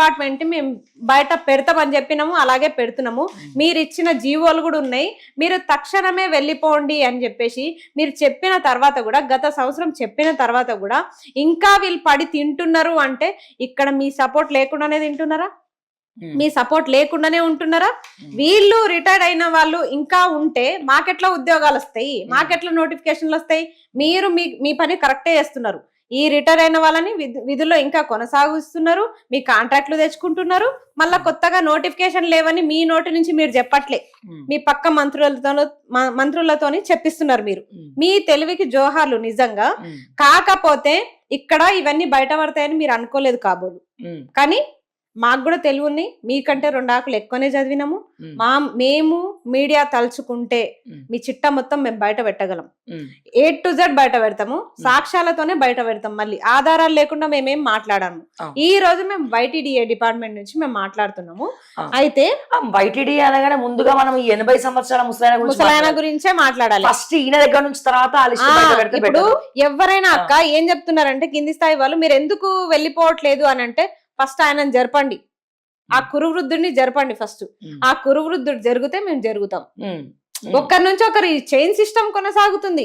Department మేము బయట పెడతామని చెప్పినాము, అలాగే పెడుతున్నాము. మీరు ఇచ్చిన జీవోలు కూడా ఉన్నాయి, మీరు తక్షణమే వెళ్ళిపోండి అని చెప్పేసి మీరు చెప్పిన తర్వాత కూడా, గత సంవత్సరం చెప్పిన తర్వాత కూడా ఇంకా వీళ్ళు పడి తింటున్నారు అంటే ఇక్కడ మీ సపోర్ట్ లేకుండానే తింటున్నారా? మీ సపోర్ట్ లేకుండానే ఉంటున్నారా? వీళ్ళు రిటైర్డ్ అయిన వాళ్ళు ఇంకా ఉంటే మాకెట్లా ఉద్యోగాలు వస్తాయి, మాకెట్లా నోటిఫికేషన్లు వస్తాయి? మీరు మీ పని కరెక్టే చేస్తున్నారు. ఈ రిటైర్ అయిన వాళ్ళని విధుల్లో ఇంకా కొనసాగిస్తున్నారు, మీ కాంట్రాక్ట్లు తెచ్చుకుంటున్నారు, మళ్ళా కొత్తగా నోటిఫికేషన్ లేవని మీ నోటి నుంచి మీరు చెప్పట్లే, మీ పక్క మంత్రులతోని చెప్పిస్తున్నారు. మీరు మీ తెలివికి జోహార్లు నిజంగా. కాకపోతే ఇక్కడ ఇవన్నీ బయట పడతాయని మీరు అనుకోలేదు కాబోలు, కానీ మాకు కూడా తెలివి ఉంది. మీకంటే 2 ఆకులు ఎక్కువనే చదివినాము. మేము మీడియా తలుచుకుంటే మీ చిట్టా మొత్తం మేము బయట పెట్టగలం. A to Z బయట పెడతాము, సాక్ష్యాలతోనే బయట పెడతాం. మళ్ళీ ఆధారాలు లేకుండా మేమేం మాట్లాడాము. ఈ రోజు మేము YTDA డిపార్ట్మెంట్ నుంచి మేము మాట్లాడుతున్నాము. అయితే YTDA అనగానే ముందుగా మనం 80 సంవత్సరాల ముసలాయన గురించే మాట్లాడాలి. ఫస్ట్ ఈయన దగ్గర నుంచి తర్వాత ఇప్పుడు ఎవరైనా అక్క ఏం చెప్తున్నారంటే కింది స్థాయి వాళ్ళు, మీరు ఎందుకు వెళ్ళిపోవట్లేదు అని అంటే, ఫస్ట్ ఆయనను జరపండి, ఆ కురువృద్ధుడిని జరపండి ఫస్ట్. ఆ కురువృద్ధుడు జరిగితే మేము జరుగుతాం. ఒకరి నుంచి ఒకరు ఈ చైన్ సిస్టమ్ కొనసాగుతుంది.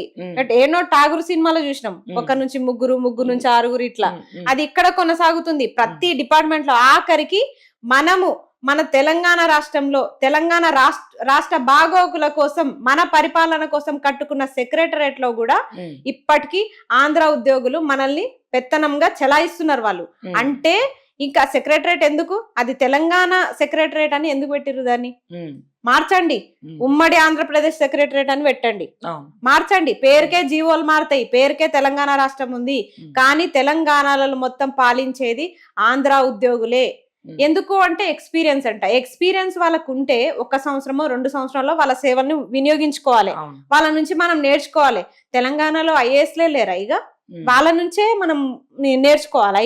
ఏనో ఠాగూర్ సినిమాలో చూసినాం, ఒకరి నుంచి ముగ్గురు, ముగ్గురు నుంచి 6 ఇట్లా. అది ఇక్కడ కొనసాగుతుంది ప్రతి డిపార్ట్మెంట్ లో. ఆఖరికి మనము మన తెలంగాణ రాష్ట్రంలో తెలంగాణ రాష్ట్ర బాగోగుల కోసం, మన పరిపాలన కోసం కట్టుకున్న సెక్రటరేట్ లో కూడా ఇప్పటికీ ఆంధ్ర ఉద్యోగులు మనల్ని పెత్తనంగా చెలాయిస్తున్నారు వాళ్ళు. అంటే ఇంకా సెక్రటరేట్ ఎందుకు, అది తెలంగాణ సెక్రటరేట్ అని ఎందుకు పెట్టిరు? దాన్ని మార్చండి, ఉమ్మడి ఆంధ్రప్రదేశ్ సెక్రటరేట్ అని పెట్టండి, మార్చండి. పేరుకే జీవోలు మారుతాయి, పేరుకే తెలంగాణ రాష్ట్రం ఉంది, కానీ తెలంగాణలో మొత్తం పాలించేది ఆంధ్ర ఉద్యోగులే. ఎందుకు అంటే ఎక్స్పీరియన్స్ అంట. ఎక్స్పీరియన్స్ వాళ్ళకు ఉంటే 1 సంవత్సరమో 2 సంవత్సరాల్లో వాళ్ళ సేవల్ని వినియోగించుకోవాలి, వాళ్ళ నుంచి మనం నేర్చుకోవాలి. తెలంగాణలో ఐఏఎస్లే లేరా? ఇక వాళ్ళ నుంచే మనం నేర్చుకోవాలా?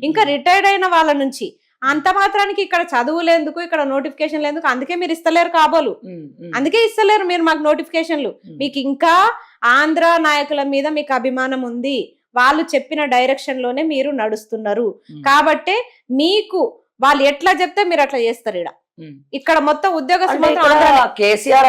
ఇంకా రిటైర్డ్ అయిన వాళ్ళ నుంచి. అంత మాత్రానికి ఇక్కడ చదువులు ఎందుకు, ఇక్కడ నోటిఫికేషన్లు ఎందుకు? అందుకే మీరు ఇస్తలేరు కాబోలు, అందుకే ఇస్తలేరు మీరు మాకు నోటిఫికేషన్లు. మీకు ఇంకా ఆంధ్ర నాయకుల మీద మీకు అభిమానం ఉంది, వాళ్ళు చెప్పిన డైరెక్షన్ లోనే మీరు నడుస్తున్నారు. కాబట్టే మీకు వాళ్ళు ఎట్లా చెప్తే మీరు అట్లా చేస్తారు. ఇక్కడ మొత్తం ఉద్యోగస్తులు కేసీఆర్